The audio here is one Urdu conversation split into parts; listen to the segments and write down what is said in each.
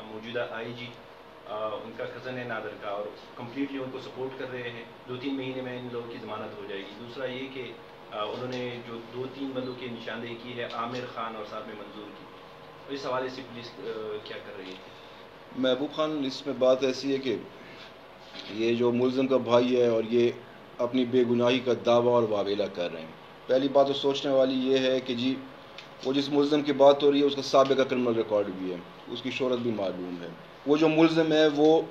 موجودہ آئی جی ان کا کزن ہے نادر کا، اور کمپلیٹلی ان کو سپورٹ کر رہے ہیں. 2-3 مہینے میں ان لوگوں کی ضمانت ہو جائے گی. دوسرا یہ کہ انہوں نے جو 2-3 بندوں کی نشاندہی کی ہے عامر خان اور ساتھ میں منظور کی، اس حوالے سے پولیس کیا کر رہی ہے؟ محبوب خان، اس میں بات ایسی ہے کہ یہ جو ملزم کا بھائی ہے اور یہ اپنی بے گناہی کا دعویٰ اور واویلا کر رہے ہیں. پہلی بات تو سوچنے والی یہ ہے کہ جی وہ جس ملزم کی بات ہو رہی ہے اس کا سابقہ کرمنل ریکارڈ بھی ہے، اس کی شہرت بھی معلوم ہے. وہ جو ملزم ہے وہ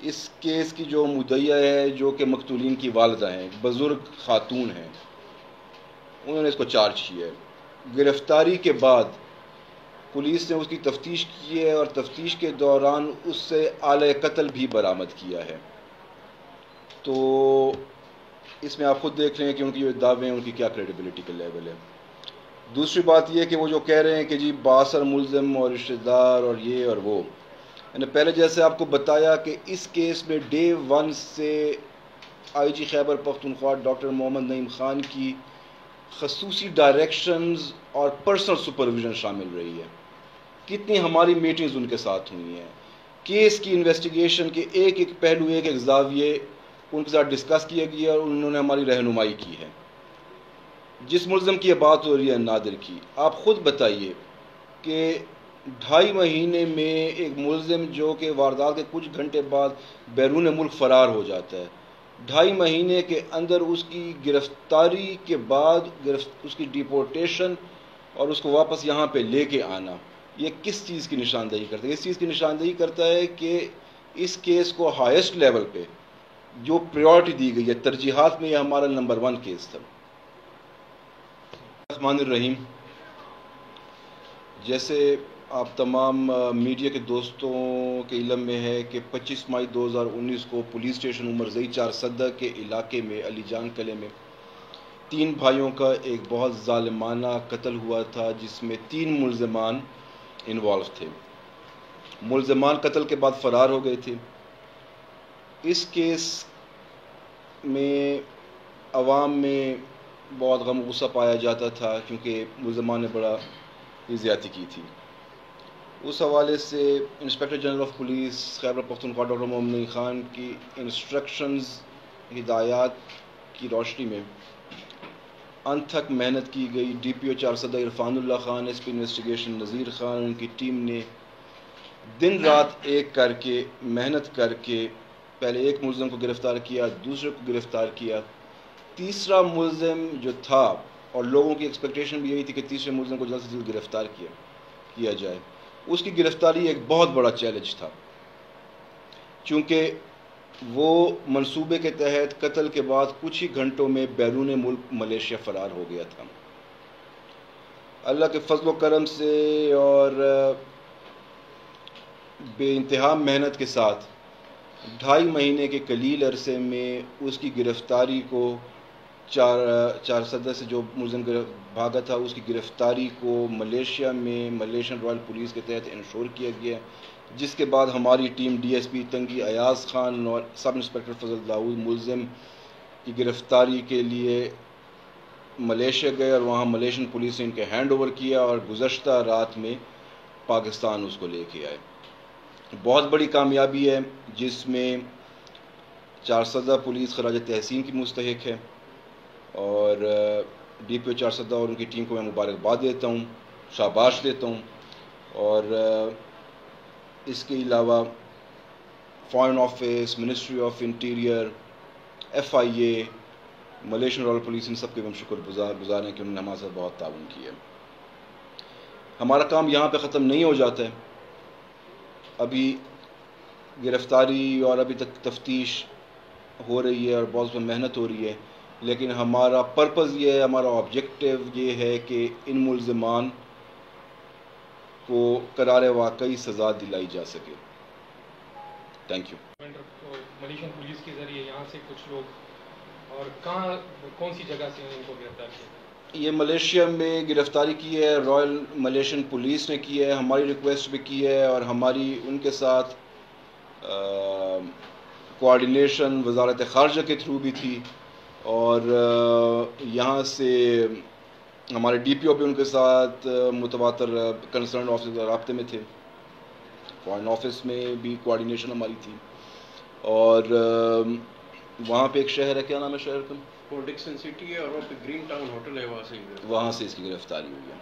اس کیس کی جو مدعیہ ہے، جو کہ مقتولین کی والدہ ہیں، بزرگ خاتون ہیں، انہوں نے اس کو چارج کیا ہے. گرفتاری کے بعد پولیس نے اس کی تفتیش کی ہے اور تفتیش کے دوران اس سے آلہ قتل بھی برآمد کیا ہے. تو اس میں آپ خود دیکھ رہے ہیں کہ ان کی جو دعوے ہیں ان کی کیا کریڈیبلٹی کا لیول ہے. دوسری بات یہ کہ وہ جو کہہ رہے ہیں کہ جی باثر ملزم اور رشتہ دار اور یہ اور وہ، میں نے پہلے جیسے آپ کو بتایا کہ اس کیس میں ڈے 1 سے آئی جی خیبر پختونخوا ڈاکٹر محمد نعیم خان کی خصوصی ڈائریکشنز اور پرسنل سپرویژن شامل رہی ہے. کتنی ہماری میٹنگز ان کے ساتھ ہوئی ہیں، کیس کی انویسٹیگیشن کے ایک ایک پہلو، ایک ایک زاویے ان کے ساتھ ڈسکس کیا گیا اور انہوں نے ہماری رہنمائی کی ہے. جس ملزم کی یہ بات ہو رہی ہے نادر کی، آپ خود بتائیے کہ 2.5 مہینے میں ایک ملزم جو کہ واردات کے کچھ گھنٹے بعد بیرون ملک فرار ہو جاتا ہے، 2.5 مہینے کے اندر اس کی گرفتاری کے بعد اس کی ڈیپورٹیشن اور اس کو واپس یہاں پہ لے کے آنا، یہ کس چیز کی نشاندہی کرتا ہے؟ اس چیز کی نشاندہی کرتا ہے کہ اس کیس کو ہائیسٹ لیول پہ جو پریورٹی دی گئی ہے، ترجیحات میں یہ ہمارا نمبر 1 کیس تھا. الرحمن الرحیم. جیسے آپ تمام میڈیا کے دوستوں کے علم میں ہے کہ 25 مئی 2019 کو پولیس اسٹیشن عمر زئی 4 صدہ کے علاقے میں علی جان قلعے میں 3 بھائیوں کا ایک بہت ظالمانہ قتل ہوا تھا، جس میں 3 ملزمان انوالو تھے. ملزمان قتل کے بعد فرار ہو گئے تھے. اس کیس میں عوام میں بہت غم غصہ پایا جاتا تھا کیونکہ ملزمان نے بڑا زیادتی کی تھی. اس حوالے سے inspector general of police Khyber Pakhtunkhwa doctor Muhammad Naeem Khan کی انسٹرکشنز، ہدایات کی روشنی میں انتھک محنت کی گئی. D P O 4 Sadda Irfan Ullah Khan, S P investigation Nazir Khan, ان کی ٹیم نے دن رات ایک کر کے محنت کر کے پہلے ایک ملزم کو گرفتار کیا، دوسرے کو گرفتار کیا، تیسرا ملزم جو تھا، اور لوگوں کی ایکسپیکٹیشن بھی یہی تھی کہ تیسرے ملزم کو جلد سے جلد گرفتار کیا جائے. اس کی گرفتاری ایک بہت بڑا چیلنج تھا چونکہ وہ منصوبے کے تحت قتل کے بعد کچھ ہی گھنٹوں میں بیرون ملک ملیشیا فرار ہو گیا تھا. اللہ کے فضل و کرم سے اور بے انتہا محنت کے ساتھ 2.5 مہینے کے قلیل عرصے میں اس کی گرفتاری کو 4 صدہ سے جو ملزم بھاگا تھا اس کی گرفتاری کو ملیشیا میں ملیشین رائل پولیس کے تحت انشور کیا گیا، جس کے بعد ہماری ٹیم ڈی ایس پی تنگی ایاز خان اور سب انسپکٹر فضل داؤد ملزم کی گرفتاری کے لیے ملیشیا گئے اور وہاں ملیشین پولیس نے ان کے ہینڈ اوور کیا اور گزشتہ رات میں پاکستان اس کو لے کے آئے. بہت بڑی کامیابی ہے جس میں 4 صدہ پولیس خراج تحسین کی مستحق ہے اور ڈی پی او 4 صدہ اور ان کی ٹیم کو میں مبارکباد دیتا ہوں، شاباش دیتا ہوں. اور اس کے علاوہ foreign office, ministry of interior, F I A, Malaysian royal police, ان سب کے ہم شکر گزار ہیں کہ انہوں نے ہمارے ساتھ بہت تعاون کیا ہے. ہمارا کام یہاں پہ ختم نہیں ہو جاتا ہے، ابھی گرفتاری اور ابھی تک تفتیش ہو رہی ہے اور بہت محنت ہو رہی ہے، لیکن ہمارا پرپز یہ ہے، ہمارا آبجیکٹیو یہ ہے کہ ان ملزمان کو قرار واقعی سزا دلائی جا سکے. Thank you. ملیشین پولیس کے ذریعے یہاں سے کچھ لوگ اور کہاں کون سی جگہ سے ان کو گرفتار کیا؟ یہ ملیشیا میں گرفتاری کی ہے، رائل ملیشین پولیس نے کی ہے، ہماری ریکویسٹ بھی کی ہے، اور ہماری ان کے ساتھ کوآرڈینیشن وزارت خارجہ کے تھرو بھی تھی، اور یہاں سے ہمارے ڈی پی او بھی ان کے ساتھ متواتر کنسرن آفس کے رابطے میں تھے، فارن آفس میں بھی کوآرڈینیشن ہماری تھی. اور وہاں پہ ایک شہر ہے، کیا نام ہے شہر کا؟ پورٹ ڈکسن سٹی ہے، اور وہاں پہ گرین ٹاؤن ہوٹل ہے، وہاں سے اس کی گرفتاری ہوئی ہے.